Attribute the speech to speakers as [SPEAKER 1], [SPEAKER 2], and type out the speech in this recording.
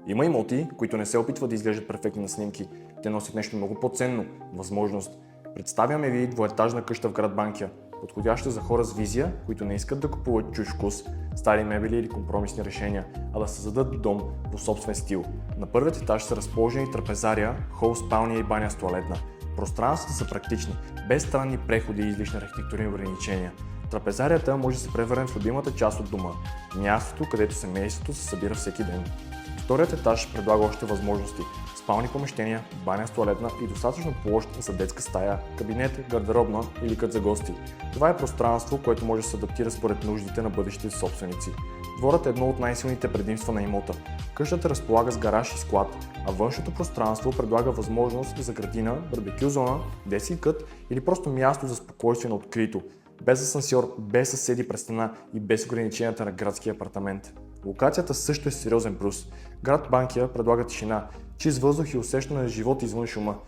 [SPEAKER 1] Има имоти, които не се опитват да изглеждат перфектни на снимки. Те носят нещо много по-ценно – възможност. Представяме ви двоетажна къща в град Банкя, подходяща за хора с визия, които не искат да купуват чужд вкус, стари мебели или компромисни решения, а да създадат дом по собствен стил. На първият етаж са разположени трапезария, хол, спалня и баня с тоалетна. Пространствата са практични, без странни преходи и излишни архитектурни ограничения. Трапезарията може да се превърне в любимата част от дома, мястото, където семейството се събира всеки ден. Вторият етаж предлага още възможности – спални помещения, баня с тоалетна и достатъчно площ за детска стая, кабинет, гардеробна или кът за гости. Това е пространство, което може да се адаптира според нуждите на бъдещите собственици. Дворът е едно от най-силните предимства на имота. Къщата разполага с гараж и склад, а външното пространство предлага възможност за градина, барбекю зона, детски кът или просто място за спокойствие на открито, без асансьор, без съседи през стена и без ограниченията на градския апартамент. Локацията също е сериозен плюс. Град Банкя предлага тишина, чист въздух и усещане на живот извън шума.